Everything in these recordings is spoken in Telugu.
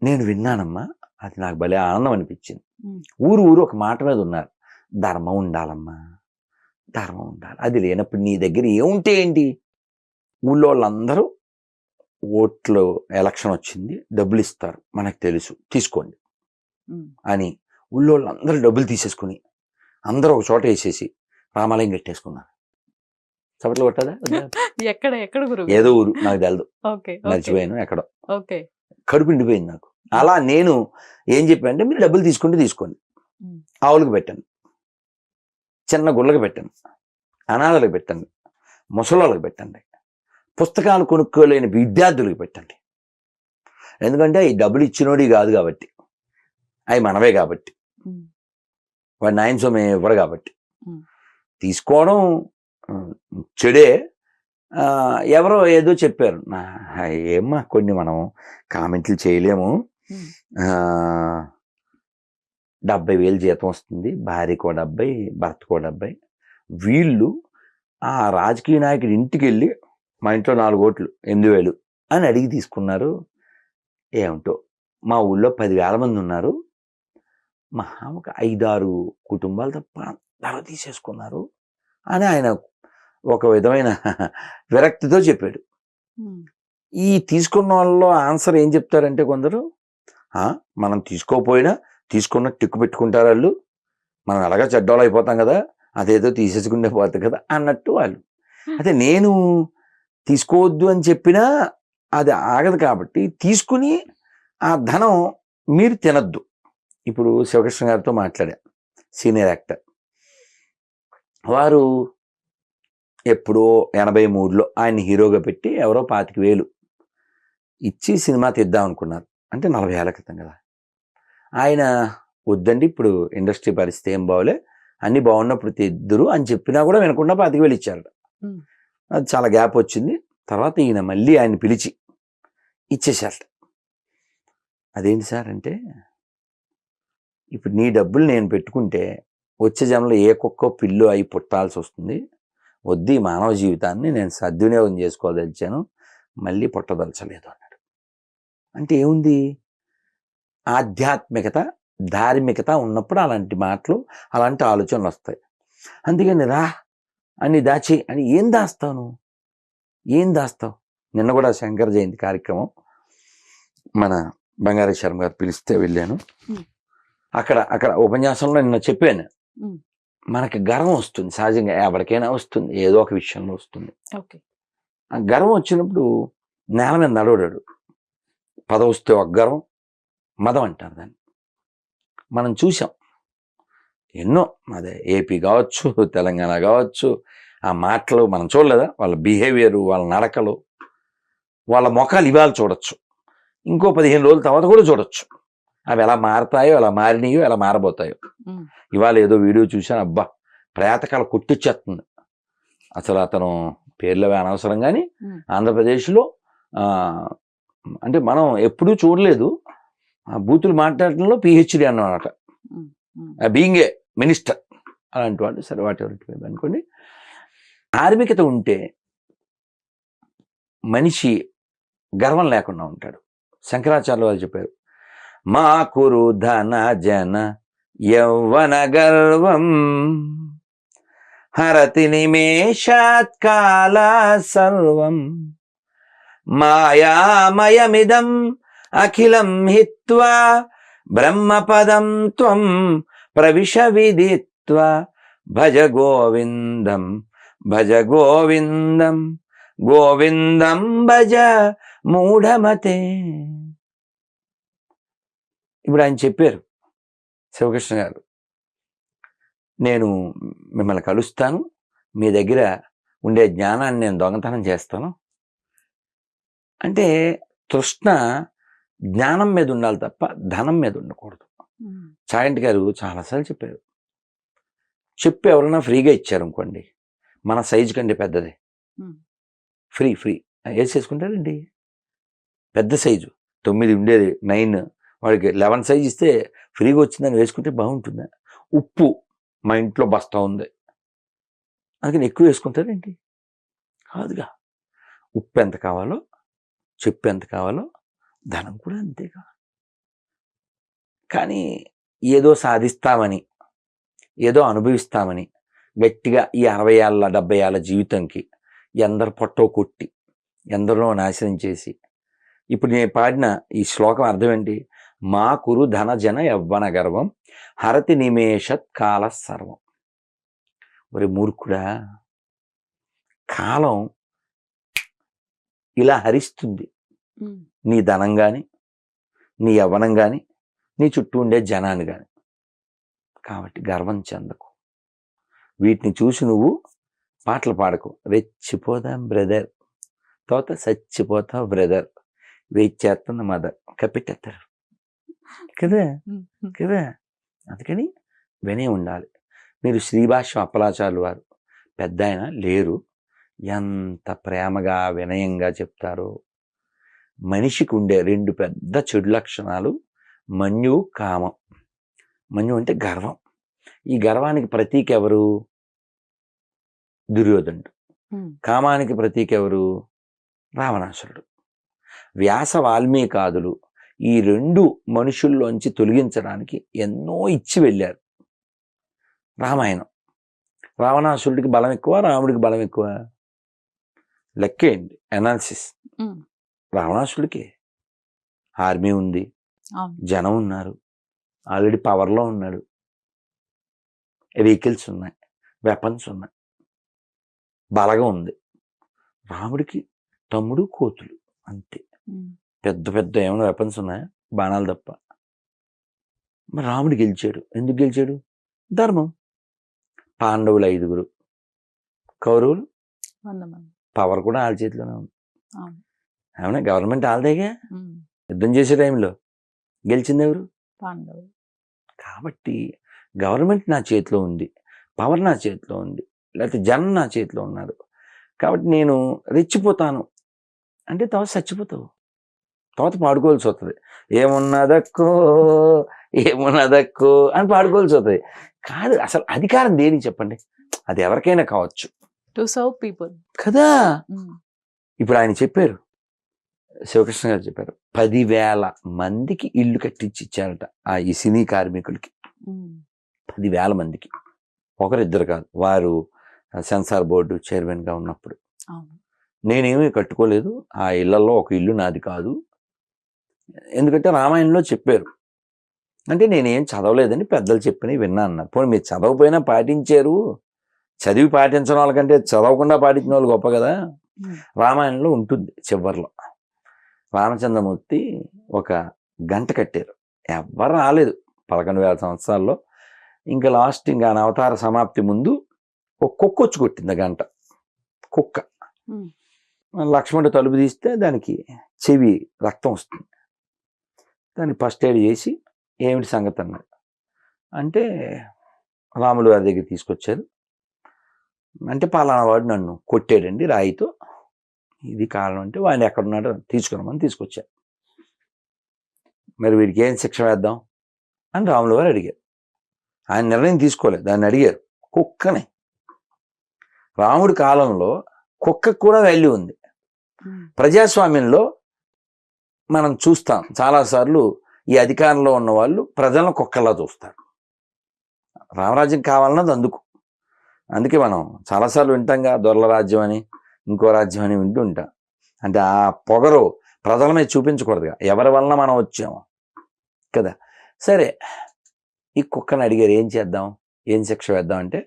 నేను విన్నానమ్మా, అది నాకు భలే ఆనందం అనిపించింది. ఉమ్, ఊరు ఊరు ఒక మాట మీద ఉన్నారు, ధర్మం ఉండాలమ్మా, ధర్మం ఉండాలి. అది లేనప్పుడు నీ దగ్గర ఏముంటే ఏంటి? ఊళ్ళో వాళ్ళందరూ ఓట్లు ఎలక్షన్ వచ్చింది, డబ్బులు ఇస్తారు, మనకు తెలుసు, తీసుకోండి ఉమ్. అని ఊళ్ళో వాళ్ళందరూ డబ్బులు తీసేసుకుని అందరూ ఒక చోట వేసేసి రామాలయం కట్టేసుకున్నారు. చప్పట్లు కొట్టదా? ఎక్కడ ఎక్కడ గురువు ఏదో గారు? ఊరు, నాకు తెలదు, ఓకే ఓకే మర్చిపోయాను ఎక్కడో. ఓకే. కడుపు నిండిపోయింది నాకు. అలా నేను ఏం చెప్పానంటే, మీరు డబ్బులు తీసుకుంటే తీసుకోండి, ఉమ్, ఆవులకు పెట్టండి, చిన్న గుళ్ళకి పెట్టండి, అనాథలకు పెట్టండి, ముసలోళ్ళకి పెట్టండి, పుస్తకాలు కొనుక్కోలేని విద్యార్థులకు పెట్టండి. ఎందుకంటే ఈ డబ్బులు ఇచ్చినోడి కాదు కాబట్టి, అవి మనవే కాబట్టి, ఉమ్, వాడి నాయన సొమ్ము ఇవ్వడు కాబట్టి. ఉమ్, తీసుకోవడం చెడే. ఎవరో ఏదో చెప్పారు, ఏమ్మా కొన్ని మనం కామెంట్లు చేయలేము. ఉమ్, 70,000 జీతం వస్తుంది, భార్యకో 70, భర్తకో 70. వీళ్ళు ఆ రాజకీయ నాయకుడి ఇంటికి వెళ్ళి, మా ఇంట్లో 4 ఓట్లు 8,000 అని అడిగి తీసుకున్నారు. ఏమిటో మా ఊళ్ళో 10,000 మంది ఉన్నారు, మహా ఒక 5-6 కుటుంబాలు తప్ప అందరూ తీసేసుకున్నారు అని ఆయన ఒక విధమైన విరక్తితో చెప్పాడు. ఉమ్, ఈ తీసుకున్న వాళ్ళలో ఆన్సర్ ఏం చెప్తారంటే కొందరు, మనం తీసుకోకపోయినా తీసుకున్న టిక్కు పెట్టుకుంటారు వాళ్ళు, మనం అలాగా చెడ్డోళ్ళు అయిపోతాం కదా, అదేదో తీసేసుకుంటే పోతుంది కదా అన్నట్టు వాళ్ళు. అయితే నేను తీసుకోవద్దు అని చెప్పినా అది ఆగదు కాబట్టి తీసుకుని ఆ ధనం మీరు తినద్దు. ఇప్పుడు శివకృష్ణ గారితో మాట్లాడా, సీనియర్ యాక్టర్, వారు ఎప్పుడో 83లో ఆయన హీరోగా పెట్టి ఎవరో 25,000 ఇచ్చి సినిమా తీద్దాం అనుకున్నారు. అంటే 40 ఏళ్ల క్రితం కదా. ఆయన వద్దండి, ఇప్పుడు ఇండస్ట్రీ పరిస్థితి ఏం బాగోలే, అన్ని బాగున్నప్పుడు తెద్దురు అని చెప్పినా కూడా వినకుండా 25,000 ఇచ్చారు. ఉమ్, అది చాలా గ్యాప్ వచ్చింది. తర్వాత ఈయన మళ్ళీ ఆయన పిలిచి ఇచ్చేసారట. అదేంటి సార్ అంటే, ఇప్పుడు నీ డబ్బులు నేను పెట్టుకుంటే వచ్చే జనంలో ఏ కుక్కో పిల్లు అయి పుట్టాల్సి వస్తుంది, వద్దు, ఈ మానవ జీవితాన్ని నేను సద్వినియోగం చేసుకోదలిచాను, మళ్ళీ పుట్టదలచలేదు అన్నాడు. అంటే ఏముంది? ఆధ్యాత్మికత, ధార్మికత ఉన్నప్పుడు అలాంటి మాటలు, అలాంటి ఆలోచనలు వస్తాయి. అందుకని రా అని దాచి అని ఏం దాస్తాను, ఏం దాస్తావు? నిన్న కూడా శంకర జయంతి కార్యక్రమం మన బంగారు శర్మ గారు పిలిస్తే వెళ్ళాను. అక్కడ ఉపన్యాసంలో నిన్న చెప్పాను, మనకి గర్వం వస్తుంది సహజంగా, ఎవరికైనా వస్తుంది, ఏదో ఒక విషయంలో వస్తుంది. ఆ గర్వం వచ్చినప్పుడు నేల మీద నడవడాడు, పదవి వస్తే ఒక గర్వం, మదం అంటారు దాన్ని. మనం చూసాం ఎన్నో, అదే ఏపీ కావచ్చు, తెలంగాణ కావచ్చు, ఆ మాటలు మనం చూడలేదా? వాళ్ళ బిహేవియరు, వాళ్ళ నడకలు, వాళ్ళ మొఖాలు ఇవాళ చూడొచ్చు, ఇంకో 15 రోజుల తర్వాత కూడా చూడొచ్చు. అవి ఎలా మారతాయో, ఎలా మారినాయో, ఎలా మారబోతాయో. ఇవాళ ఏదో వీడియో చూశాను, అబ్బా ప్రేతకాల కొట్టిచ్చేస్తుంది. అసలు అతను పేర్లు అనవసరం కానీ ఆంధ్రప్రదేశ్లో అంటే మనం ఎప్పుడూ చూడలేదు, బూతులు మాట్లాడటంలో పిహెచ్డి అన్నమాట, బీయింగ్ ఏ మినిస్టర్ అలాంటి వాడు. సరే వాటి అనుకోండి. ధార్మికత ఉంటే మనిషి గర్వం లేకుండా ఉంటాడు. శంకరాచార్యులు వారు చెప్పారు, మా కురు ధన జన యౌవన గర్వం హరతి నిమేషాత్ కాల సర్వం మాయామయమిదం అఖిలం హిత్వా బ్రహ్మపదం త్వం ప్రవిశ విదిత్వా భజ గోవిందం భజ గోవిందం గోవిందం భజ మూఢమతే. ఇప్పుడు ఆయన చెప్పారు శివకృష్ణ గారు, నేను మిమ్మల్ని కలుస్తాను, మీ దగ్గర ఉండే జ్ఞానాన్ని నేను దొంగతనం చేస్తాను అంటే, తృష్ణ జ్ఞానం మీద ఉండాలి తప్ప ధనం మీద ఉండకూడదు. చాగంటి గారు చాలాసార్లు చెప్పారు. చెప్పి ఎవరైనా ఫ్రీగా ఇచ్చారు అనుకోండి, మన సైజు కంటే పెద్దదే, ఫ్రీ వేసేసుకుంటారండి. పెద్ద సైజు 9 ఉండేది 9, వాడికి 11 సైజు ఇస్తే ఫ్రీగా వచ్చిందని వేసుకుంటే బాగుంటుందా? ఉప్పు మా ఇంట్లో బస్తా ఉంది, అందుకని ఎక్కువ వేసుకుంటారేంటి? కాదుగా. ఉప్పు ఎంత కావాలో, చెప్పు ఎంత కావాలో, ధనం కూడా అంతేగా. కానీ ఏదో సాధిస్తామని, ఏదో అనుభవిస్తామని గట్టిగా ఈ 60 ఏళ్ళ 70 ఏళ్ళ జీవితంకి ఎందరు పొట్టో కొట్టి ఎందరినో నాశనం చేసి, ఇప్పుడు నేను పాడిన ఈ శ్లోకం అర్థం ఏంటి? మా కురు ధన జన యవ్వన గర్వం హరతి నిమేషత్ కాల సర్వం. ఒరే మూర్ఖుడా, కాలం ఇలా హరిస్తుంది నీ ధనం కానీ, నీ యవ్వనం కానీ, నీ చుట్టూ ఉండే జనాన్ని కానీ. కాబట్టి గర్వం చెందకు. వీటిని చూసి నువ్వు పాటలు పాడకు. రెచ్చిపోదాం బ్రదర్, తోత చచ్చిపోతావు బ్రదర్, వెయిట్ చేస్తున్న మదర్, కప్పెట్టేస్తారు కదా కదా. అందుకని వినే ఉండాలి. మీరు శ్రీభాష్యం అప్పలాచార్యులు వారు పెద్ద ఆయన లేరు, ఎంత ప్రేమగా వినయంగా చెప్తారో. మనిషికి ఉండే 2 పెద్ద చెడు లక్షణాలు మన్యు కామం. మన్యు అంటే గర్వం. ఈ గర్వానికి ప్రతీక ఎవరు? దుర్యోధనుడు. కామానికి ప్రతీక ఎవరు? రావణాసురుడు. వ్యాస వాల్మీకాదులు ఈ 2 మనుషుల్లోంచి తొలగించడానికి ఎన్నో ఇచ్చి వెళ్ళారు. రామాయణం, రావణాసురుడికి బలం ఎక్కువ, రాముడికి బలం ఎక్కువ? లెక్కేయండి, అనాలిసిస్. రావణాసుడికి ఆర్మీ ఉంది, జనం ఉన్నారు, ఆల్రెడీ పవర్లో ఉన్నాడు, వెహికల్స్ ఉన్నాయి, వెపన్స్ ఉన్నాయి, బలగం ఉంది. రాముడికి తమ్ముడు కోతులు అంతే. పెద్ద పెద్ద ఏమైనా వెపన్స్ ఉన్నాయా? బాణాలు తప్ప. మరి రాముడు గెలిచాడు. ఎందుకు గెలిచాడు? ధర్మం. పాండవులు 5, కౌరవులు 100 పవర్ కూడా వాళ్ళ చేతిలోనే ఉంది. ఏమన్నా గవర్నమెంట్ వాళ్ళదేగా. యుద్ధం చేసే టైంలో గెలిచింది ఎవరు? పాండవులు. కాబట్టి గవర్నమెంట్ నా చేతిలో ఉంది, పవర్ నా చేతిలో ఉంది, లేకపోతే జనం నా చేతిలో ఉన్నారు. కాబట్టి నేను రెచ్చిపోతాను అంటే తర్వాత చచ్చిపోతావు, తర్వాత పాడుకోవాల్సి వస్తుంది. ఏమున్నదక్కో ఏమున్నదక్కో అని పాడుకోవాల్సి వస్తుంది. కాదు, అసలు అధికారం దేనికి చెప్పండి? అది ఎవరికైనా కావచ్చు టు సర్వ్ పీపుల్ కదా. ఇప్పుడు ఆయన చెప్పారు, శివకృష్ణ గారు చెప్పారు, 10,000 మందికి ఇల్లు కట్టించి ఇచ్చారట ఈ సినీ కార్మికులకి. 10,000 మందికి, 1-2 కాదు. వారు సెన్సార్ బోర్డు చైర్మన్గా ఉన్నప్పుడు. నేనేమీ కట్టుకోలేదు, ఆ ఇళ్లలో ఒక ఇల్లు నాది కాదు. ఎందుకంటే రామాయణంలో చెప్పారు. అంటే నేనేం చదవలేదని పెద్దలు చెప్పినవి విన్నా అన్నారు. పోనీ మీరు చదవకపోయినా పాటించారు. చదివి పాటించడం వాళ్ళకంటే చదవకుండా పాటించిన వాళ్ళు గొప్ప కదా. రామాయణంలో ఉంటుంది, చివరిలో రామచంద్రమూర్తి ఒక గంట కట్టారు. ఎవ్వరు రాలేదు 11,000 సంవత్సరాల్లో. ఇంకా లాస్ట్ ఇంకా అవతార సమాప్తి ముందు ఒక కుక్క వచ్చి కొట్టింది గంట. కుక్క లక్ష్మణుడు తలుపు తీస్తే దానికి చెవి రక్తం వస్తుంది. దాన్ని ఫస్ట్ ఎయిడ్ చేసి ఏమిటి సంగతి అన్నాడు. అంటే రాములు వారి దగ్గర తీసుకొచ్చారు. అంటే పలానా వాడు నన్ను కొట్టాడండి రాయితో, ఇది కారణం. అంటే వాడిని ఎక్కడున్నాడో తీసుకున్నామని తీసుకొచ్చారు. మరి వీడికి ఏం శిక్ష వేద్దాం అని రాములు వారు అడిగారు. ఆయన నిర్ణయం తీసుకోలేదు, దాన్ని అడిగారు కుక్కని. రాముడి కాలంలో కుక్కకు కూడా వాల్యూ ఉంది. ప్రజాస్వామ్యంలో మనం చూస్తాం చాలాసార్లు ఈ అధికారంలో ఉన్న వాళ్ళు ప్రజలను కుక్కలా చూస్తారు. రామరాజ్యం కావాలన్నది అందుకే మనం చాలాసార్లు వింటాంగా దొరల రాజ్యం అని, ఇంకో రాజ్యం అని వింటూ ఉంటాం. అంటే ఆ పొగరు ప్రజల మీద చూపించకూడదుగా, ఎవరి వలన మనం వచ్చాము కదా. సరే, ఈ కుక్కని అడిగారు ఏం చేద్దాం, ఏం శిక్ష వేద్దాం అంటే,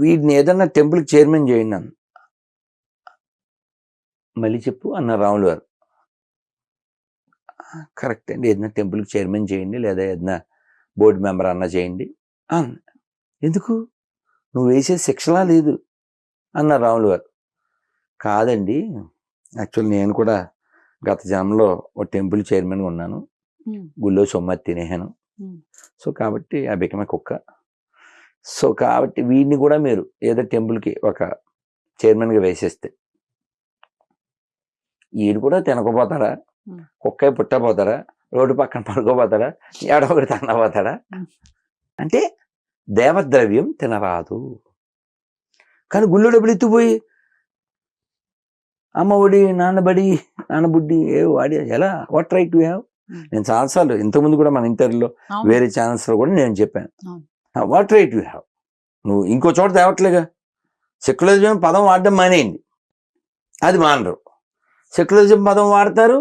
వీడిని ఏదన్నా టెంపుల్కి చైర్మన్ చేయండి అన్న. మళ్ళీ చెప్పు అన్నారు రాములు గారు. కరెక్ట్ అండి, ఏదైనా టెంపుల్కి చైర్మన్ చేయండి, లేదా ఏదైనా బోర్డు మెంబర్ అన్న చేయండి అన్న. ఎందుకు? నువ్వు వేసే శిక్షలా లేదు అన్నారు రాములు గారు. కాదండి, యాక్చువల్లీ నేను కూడా గత జన్మలో ఒక టెంపుల్ చైర్మన్గా ఉన్నాను, గుళ్ళో సొమ్మతి తినేహాను. సో కాబట్టి ఆ బికమే కుక్క. సో కాబట్టి వీడిని కూడా మీరు ఏదో టెంపుల్కి ఒక చైర్మన్గా వేసేస్తే ఈయన కూడా తినకపోతాడా? కుక్క పుట్టపోతాడా? రోడ్డు పక్కన పడుకోపోతాడా? ఏడో ఒకటి తినపోతాడా? అంటే దేవద్రవ్యం తినరాదు. కానీ గుళ్ళో డబ్బులు ఎత్తుపోయి అమ్మ ఒడి నాన్నబడి నాన్నబుడ్డి ఏ వాడి ఎలా? What right to have? నేను చాలాసార్లు ఇంతకుముందు కూడా మన ఇంటర్వ్యూలో అవును. వేరే ఛానల్స్లో కూడా నేను చెప్పాను అవును. What right you have. నువ్వు ఇంకో చోట తేవట్లేగా. సెక్యులరిజం పదం వాడడం మానేయండి, అది మానరు. సెక్యులరిజం పదం వాడతారు,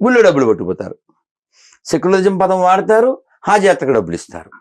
గుళ్ళు డబ్బులు పట్టుకుపోతారు. సెక్యులరిజం పదం వాడతారు, హాజయాత్రకు డబ్బులు ఇస్తారు.